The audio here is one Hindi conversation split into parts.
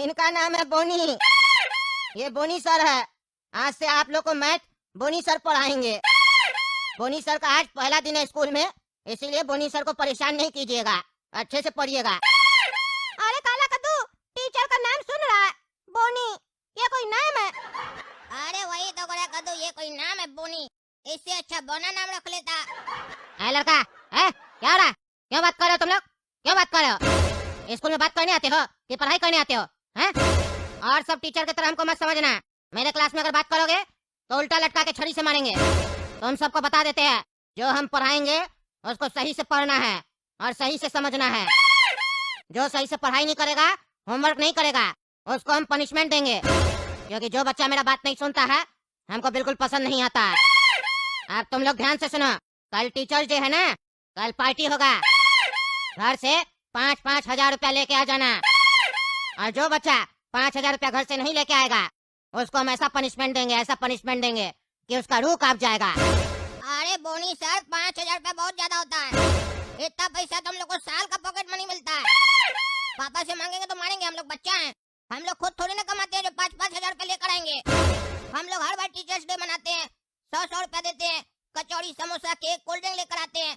इनका नाम है बोनी। ये बोनी सर है। आज से आप लोग को मैथ बोनी सर पढ़ाएंगे। बोनी सर का आज पहला दिन है स्कूल में, इसीलिए बोनी सर को परेशान नहीं कीजिएगा, अच्छे से पढ़िएगा। अरे काला कद्दू, टीचर का नाम सुन रहा है, बोनी, ये कोई नाम है? अरे वही तो गोरा कद्दू, ये कोई नाम है बोनी, इससे अच्छा बोना नाम रख लेता। लड़का, क्या हो रहा है? क्यों बात कर रहे हो तुम लोग? क्यों बात कर रहे हो? स्कूल में बात करने आते हो कि पढ़ाई करने आते हो? हैं? और सब टीचर की तरह हमको मत समझना। मेरे क्लास में अगर बात करोगे तो उल्टा लटका के छड़ी से मारेंगे। तुम सबको बता देते हैं, जो हम पढ़ाएंगे उसको सही से पढ़ना है और सही से समझना है। जो सही से पढ़ाई नहीं करेगा, होमवर्क नहीं करेगा, उसको हम पनिशमेंट देंगे। क्योंकि जो बच्चा मेरा बात नहीं सुनता है, हमको बिल्कुल पसंद नहीं आता है। अब तुम लोग ध्यान से सुनो, कल टीचर्स डे है ना, कल पार्टी होगा। घर से 5-5 हजार रुपया लेके आ जाना। और जो बच्चा 5,000 रुपया घर से नहीं लेके आएगा, उसको हम ऐसा पनिशमेंट देंगे, ऐसा पनिशमेंट देंगे कि उसका रूह कांप जाएगा। अरे बोनी सर, 5,000 रुपया बहुत ज्यादा होता है। इतना पैसा तो हम लोग को साल का पॉकेट मनी मिलता है। पापा से मांगेंगे तो मारेंगे, हम लोग बच्चा हैं। हम लोग खुद थोड़ी ना कमाते हैं जो 5-5 हजार रुपया लेकर आएंगे। हम लोग हर बार टीचर्स डे मनाते हैं, 100-100 रुपया देते हैं, कचौड़ी, समोसा, केक, कोल्ड ड्रिंक लेकर आते हैं।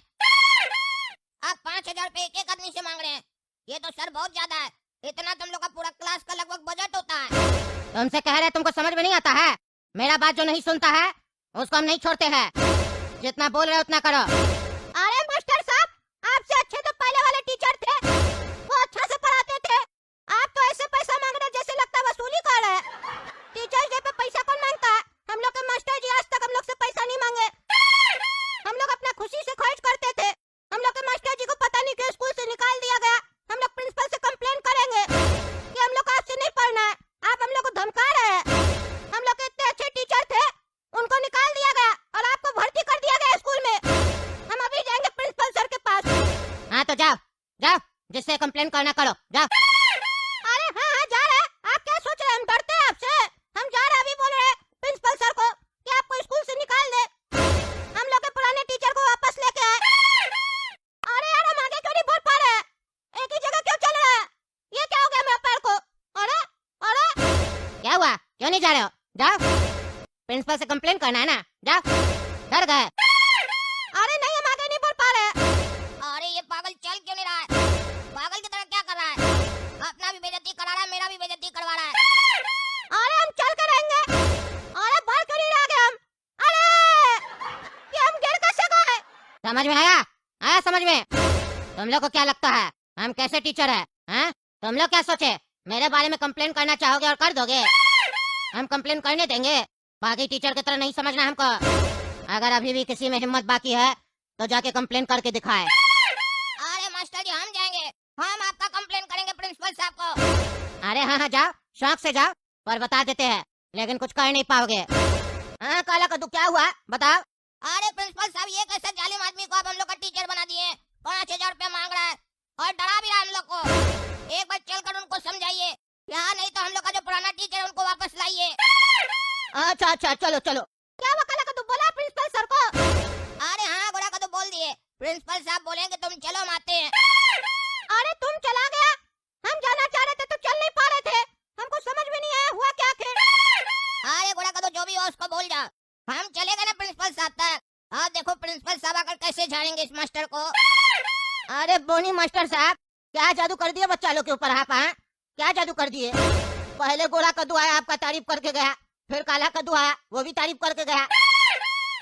आप 5,000 रुपये एक आदमी से मांग रहे हैं, ये तो सर बहुत ज्यादा है। इतना तुम लोग का पूरा क्लास का लगभग बजट होता है। तुमसे कह रहे, तुमको समझ में नहीं आता है? मेरा बात जो नहीं सुनता है उसको हम नहीं छोड़ते हैं। जितना बोल रहे हो उतना करो। अरे मास्टर साहब, आपसे अच्छे तो पहले वाले टीचर थे, वो अच्छा से पढ़ाते थे। आप तो ऐसे पैसा मांग रहे जैसे लगता वसूली कर रहे हैं। टीचर्स डे पे पैसा कौन मांगता है? हम लोग के मास्टर जी आज तक हम लोग से पैसा नहीं मांगे। हम लोग अपना खुशी से खर्च करते थे। हम लोग के मास्टर जी को पता नहीं क्यों स्कूल से निकाल दिया गया। हम लोग प्रिंसिपल से कंप्लेन करेंगे कि हम लोग को आपसे नहीं पढ़ना है, आप हम लोग को धमका रहे हैं। हम लोग के इतने अच्छे टीचर थे, उनको निकाल दिया गया और आपको भर्ती कर दिया गया स्कूल में। हम अभी जाएंगे प्रिंसिपल सर के पास। हाँ तो जाओ जाओ, जिससे कंप्लेन करना करो, जाओ। अरे हाँ जा रहे हैं। आप क्या सोच रहे हैं, हम डरते हैं आपसे? हम जा रहे हैं, अभी बोल रहे हैं प्रिंसिपल सर को कि आपको स्कूल से निकाल दे। हम लोग के पुराने टीचर को वापस लेके आए। अरे यार, हम आगे क्यों नहीं बढ़ पा रहे हैं? एक ही जगह क्यों चल रहे हैं? ये क्या हो गया मेरे पैर को? अरे अरे क्या हुआ? क्यों नहीं जा रहे हो? जाओ, प्रिंसिपल से कंप्लेन करना है ना, जाओ। डर गए? अरे नहीं, हम आगे नहीं बढ़ पा रहे। अरे ये पागल चल क्यों नहीं रहा है? पागल की तरह क्या कर रहा है? अपना भी बेइज्जती करा रहा है, मेरा भी बेइज्जती करवा रहा है। अरे हम चल के रहेंगे। अरे बढ़ क्यों नहीं रह गए हम? अरे ये हम गिर कैसे गए? समझ में आया? आया समझ में? तुम लोग को क्या लगता है हम कैसे टीचर है? हैं? तुम लोग क्या सोचे, मेरे बारे में कंप्लेन करना चाहोगे और कर दोगे? हम कंप्लेन करने देंगे? बाकी टीचर की तरह नहीं समझना हमको। अगर अभी भी किसी में हिम्मत बाकी है तो जाके कंप्लेन करके दिखाए। अरे मास्टर जी, हम जाएंगे, हम आपका कंप्लेन करेंगे प्रिंसिपल साहब को। अरे हाँ हाँ जाओ, शौक से जाओ, पर बता देते हैं लेकिन कुछ कर नहीं पाओगे। हाँ काला कद्दू, क्या हुआ बताओ? अरे प्रिंसिपल साहब, ये कैसे जालिम आदमी को आप हम लोग का टीचर बना दिए? 5,000 रुपया मांग रहा है और डरा भी रहा है हम लोग को। एक बार चलकर उनको समझाइए, यहाँ नहीं तो हम लोग का जो पुराना टीचर है उनको वापस लाइए। अच्छा अच्छा, चलो चलो। क्या हुआ काला कद्दू, बोला प्रिंसिपल सर को? अरे हाँ गोरा का तो बोल दिए, प्रिंसिपल साहब बोलेंगे तुम चलो, हम आते हैं। अरे तुम चला गया, हम जाना चाह रहे थे तो चल नहीं पा रहे थे। हमको समझ में नहीं आया हुआ क्या आखिर। अरे गोरा का तो जो भी हो उसको बोल जाओ, हम चले गए ना प्रिंसिपल साहब तक। हाँ देखो प्रिंसिपल साहब आकर कैसे झाड़ेंगे इस मास्टर को। अरे बोनी मास्टर साहब, क्या जादू कर दिया बच्चा लोग के ऊपर आप? हाँ क्या जादू कर दिए? पहले गोरा कद्दू आया, आपका तारीफ करके गया, फिर काला कद्दू आया, वो भी तारीफ करके गया।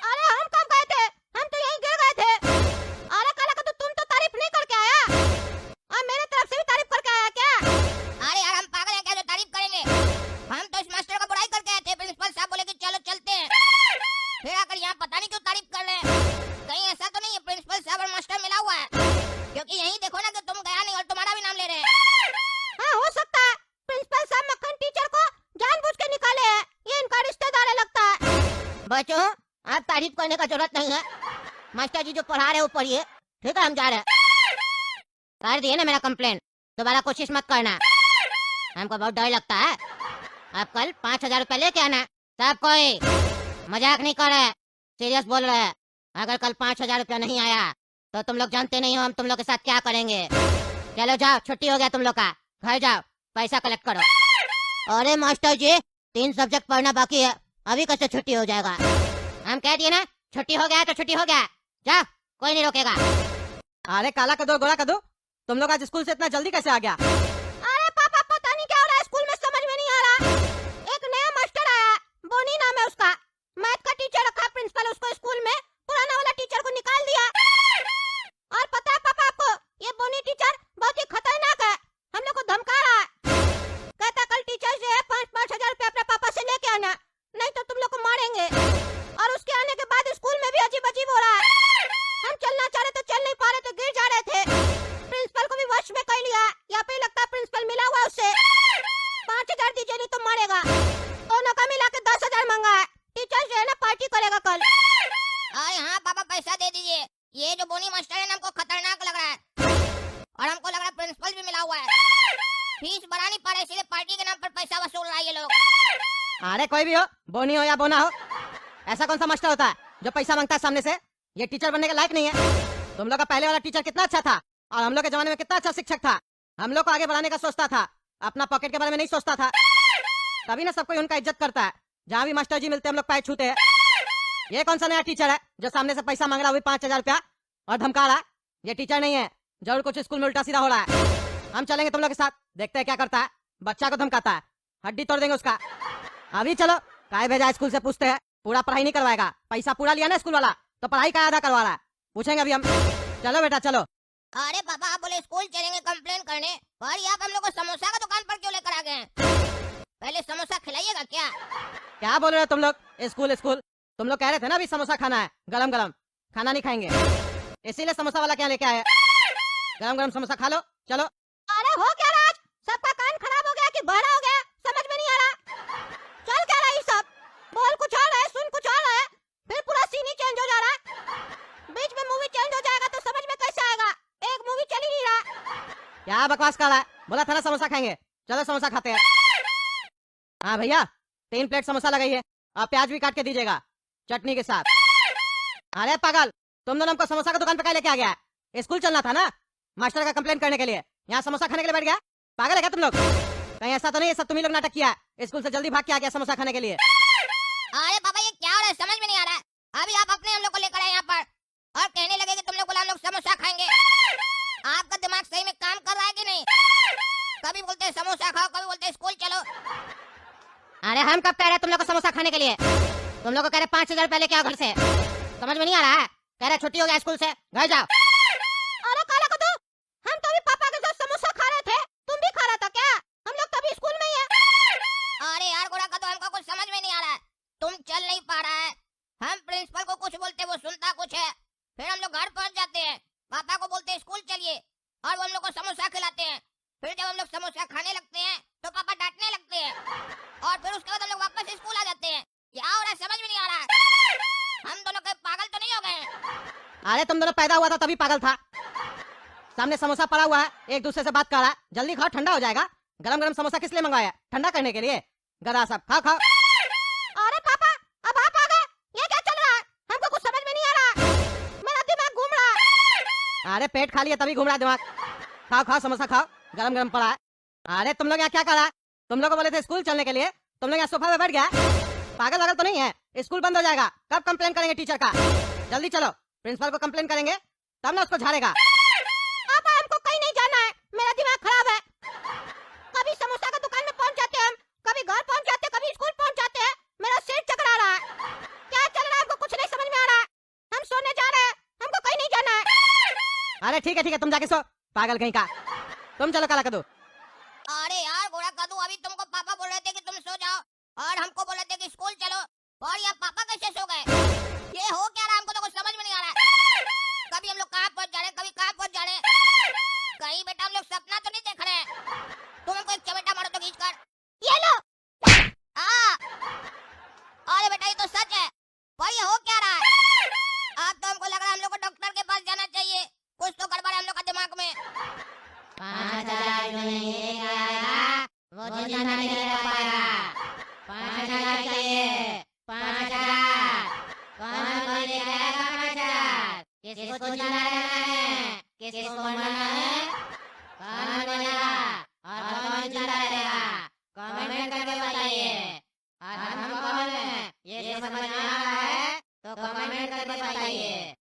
अरे हम कब गए थे? हम तो यहीं गिर गए थे। अरे काला कद्दू, तुम तो तारीफ नहीं करके आया और मेरे तरफ से भी तारीफ करके आया क्या? अरे यार, हम पागल हैं क्या जो तारीफ करेंगे? हम तो इस मास्टर का बुराई करके आए थे, प्रिंसिपल साहब बोले कि चलो चलते हैं। फिर आकर यहाँ पता नहीं क्यों तारीफ कर रहे हैं। कहीं ऐसा तो नहीं है प्रिंसिपल साहब और मास्टर मिला हुआ है? क्योंकि यही देखो ना कि तुम गया नहीं और तुम्हारा भी नाम ले रहे हैं। हाँ हो सकता है प्रिंसिपल साहब मक्खन टीचर को जानबूझ के निकाले हैं, ये इनका रिश्तेदार है लगता है। बच्चों, आप तारीफ करने का जरूरत नहीं है। मास्टर जी जो पढ़ा रहे हो पढ़िए, ठीक है? हम जा रहे हैं। कर दिए ना मेरा कंप्लेन, दोबारा कोशिश मत करना। हमको बहुत डर लगता है। आप कल 5,000 रुपया लेके आना। सब कोई मजाक नहीं कर रहे, सीरियस बोल रहे हैं। अगर कल 5,000 रुपया नहीं आया तो तुम लोग जानते नहीं हो हम तुम लोग के साथ क्या करेंगे। चलो जाओ, छुट्टी हो गया तुम लोग का, घर जाओ, पैसा कलेक्ट करो। अरे मास्टर जी 3 सब्जेक्ट पढ़ना बाकी है, अभी कैसे छुट्टी हो जाएगा? हम कह दिए ना छुट्टी हो गया तो छुट्टी हो गया, जा कोई नहीं रोकेगा। अरे काला कदो गोरा कदो, तुम लोग आज स्कूल से इतना जल्दी कैसे आ गया? अरे पापा पता नहीं क्या हो रहा है स्कूल में, समझ में नहीं आ रहा। एक नया मास्टर आया, बोनी नाम है उसका, मैथ का टीचर रखा प्रिंसिपल उसको स्कूल में, पुराना वाला टीचर को निकाल दिया। और पता है पापा आपको, ये बोनी टीचर बहुत ही खतरनाक है, हम लोग को धमका रहा है। कहता कल टीचर से 5-5 हजार रुपया अपने पापा से लेके आना, नहीं तो तुम लोग को मारेंगे। और उसके आने के बाद स्कूल में भी अजीब अजीब हो रहा है। हम चलना चाह रहे तो चल नहीं पा रहे थे, गिर जा रहे थे। प्रिंसिपल को भी वश में कर लिया, यहाँ पे लगता है प्रिंसिपल मिला हुआ उससे। 5 हजार दीजिए नहीं तो मारेगा। दोनों का मिला के 10 हजार मांगा है, टीचर जो है ना पार्टी करेगा कल। अरे हाँ पापा पैसा दे दीजिए, ये जो बोनी मास्टर है ना हमको खतरनाक लग रहा है और हमको लग रहा है प्रिंसिपल भी मिला हुआ है। फीस भरा नहीं पा रहे इसलिए पार्टी के नाम पर पैसा वसूल रहा है ये लोग। अरे कोई भी हो, बोनी हो या बोना हो, ऐसा कौन सा मास्टर होता है जो पैसा मांगता है सामने से? ये टीचर बनने के लायक नहीं है। तुम लोग का पहले वाला टीचर कितना अच्छा था और हम लोग के जमाने में कितना अच्छा शिक्षक था। हम लोग को आगे बढ़ाने का सोचता था, अपना पॉकेट के बारे में नहीं सोचता था। तभी ना सब कोई उनका इज्जत करता है। जहाँ भी मास्टर जी मिलते हैं हम लोग पैर छूते हैं। ये कौन सा नया टीचर है जो सामने से पैसा मांग रहा है 5 हजार रुपया और धमका रहा है? ये टीचर नहीं है, जरूर कुछ स्कूल में उल्टा सीधा हो रहा है। हम चलेंगे तुम लोग के साथ, देखते हैं क्या करता है। बच्चा को धमकाता है, हड्डी तोड़ देंगे उसका। अभी चलो, काय भेजा स्कूल से पूछते हैं। पूरा पढ़ाई नहीं करवाएगा, पैसा पूरा लिया ना स्कूल वाला तो पढ़ाई का आधा करवा रहा है, पूछेंगे अभी हम। चलो बेटा चलो। अरे पापा आप बोले स्कूल चलेंगे कंप्लेन करने, पर यहाँ पे हम लोग को समोसा का दुकान पर क्यों लेकर आ गए हैं? पहले समोसा खिलाइएगा क्या? क्या बोल रहे हो तुम लोग? स्कूल स्कूल, तुम लोग कह रहे थे ना अभी समोसा खाना है, गरम गरम खाना नहीं खाएंगे, इसीलिए समोसा वाला क्या लेके आए। गरम गरम समोसा खा लो, चलो। अरे हो क्या रहा आज? सबका कान खराब हो गया कि बहरा हो गया, समझ में नहीं आ रहा। चल क्या रहा है ये सब? बोल कुछ और है, सुन कुछ और है, फिर पूरा सीन ही चेंज हो जा रहा है। बीच में मूवी चेंज हो जाएगा तो समझ में कैसे आएगा? एक मूवी चल ही नहीं रहा। क्या बकवास कर रहा है? बोला था ना समोसा खाएंगे, चलो समोसा खाते हैं। हाँ भैया 3 प्लेट समोसा लगाइए, आप प्याज भी काट के दीजिएगा चटनी के साथ। अरे पागल, तुम दोनों हमको समोसा का दुकान पे क्या लेके आ गया? स्कूल चलना था ना मास्टर का कंप्लेंट करने के लिए, यहाँ समोसा खाने के लिए बैठ गया? पागल है क्या तुम लोग? कहीं ऐसा तो नहीं है सब तुम ही लोग नाटक किया है, स्कूल से जल्दी भाग के आ गया समोसा खाने के लिए? अरे पापा ये क्या हो रहा है समझ में नहीं आ रहा है। अभी आप अपने हम लोग को लेकर आए यहाँ पर और कहने लगे कि तुम लोग बोला हम लोग समोसा खाएंगे। आपका दिमाग सही में काम कर रहा है कि नहीं? कभी बोलते हैं समोसा खाओ, कभी बोलते हैं स्कूल चलो। अरे हम कब कह रहे तुम लोग को समोसा खाने के लिए? तुम लोग को कह रहे 5 हजार पहले क्या घर से, समझ में नहीं आ रहा है? कह रहे छुट्टी हो गया स्कूल से, घर जाओ। अरे काला कदू, हम तो अभी पापा के साथ समोसा खा रहे थे, तुम भी खा रहा था क्या? हम लोग तो अभी स्कूल में ही है। अरे यार गोरा का तो हमको कुछ समझ में नहीं आ रहा है, तुम चल नहीं पा रहा है। हम प्रिंसिपल को कुछ बोलते वो सुनता कुछ है, फिर हम लोग घर पहुंच जाते हैं, पापा को बोलते हैं स्कूल चलिए और वो हम लोग को समोसा खिलाते हैं। फिर जब हम लोग समोसा खाने लगते हैं तो पापा डांटने लगते हैं और फिर उसके बाद हम लोग वापस स्कूल आ जाते हैं। क्या हो रहा है समझ में नहीं आ रहा है। हम दोनों के पागल तो नहीं हो गए? अरे तुम दोनों पैदा हुआ था तभी पागल था। सामने समोसा पड़ा हुआ है, एक दूसरे से बात कर रहा है, जल्दी खाओ ठंडा हो जाएगा। गरम गरम समोसा किस लिए मंगवाया? ठंडा करने के लिए? गधा सब खाओ खाओ। अरे पापा अब आप आ गए, ये क्या चल रहा है? हमको कुछ समझ में नहीं आ रहा, मेरा दिमाग घूम रहा है। अरे पेट खा लिया तभी घूम रहा है दिमाग। खाओ खाओ समोसा खाओ, गरम गरम पड़ा है। अरे तुम लोग यहाँ क्या कर रहा है? तुम लोग को बोले थे स्कूल चलने के लिए, तुम लोग यहाँ सोफा पे बैठ गया। पागल वागल तो नहीं है? स्कूल बंद हो जाएगा, कब कंप्लेन करेंगे टीचर का? जल्दी चलो, प्रिंसिपल को कंप्लेन करेंगे तब ना उसको झाड़ेगा। पापा हमको कहीं नहीं जाना है, मेरा दिमाग खराब है। कभी समोसा का दुकान में पहुंच जाते हैं हम, कभी घर पहुंच जाते हैं, कभी स्कूल पहुंच जाते हैं, मेरा सिर चकरा रहा है। क्या चल रहा है हमको कुछ नहीं समझ में आ रहा है। हम सोने जा रहे हैं, हमको कहीं नहीं जाना है। अरे ठीक है तुम जाके सो, पागल कहीं का। तुम चलो काला कदू। अरे यार गोरा कदू अभी तुमको पापा बोल रहे थे कि तुम सो जाओ और हमको बोल रहे थे कि स्कूल चलो, और यहाँ पापा कैसे सो गए? ये हो क्या रहा हमको तो कुछ समझ में नहीं आ रहा है। कभी हम लोग कहाँ पहुँच जा रहे हैं, कभी कहाँ पहुँच जा रहे हैं। कहीं बेटा हम लोग सपना तो नहीं देख रहे हैं? तुम हमको एक चमेटा मारो तो खींच कर। ये लो। अरे बेटा ये तो सच है, पर ये हो क्या रहा है? अब तो हमको लग रहा है हम लोग को डॉक्टर के पास जाना चाहिए, कुछ तो गड़बड़ है हम लोग का दिमाग में। 5 हजार जो नहीं लेके आएगा वो जिंदा नहीं रह पाएगा। 5 हजार चाहिए, 5 हजार। कौन लेके आएगा 5 हजार? किसको जिंदा रहना है, किसको मरना है? कौन बोलेगा और कौन जिंदा रहेगा? कमेंट करके समझ में आ रहा है तो कमेंट करके बताइए।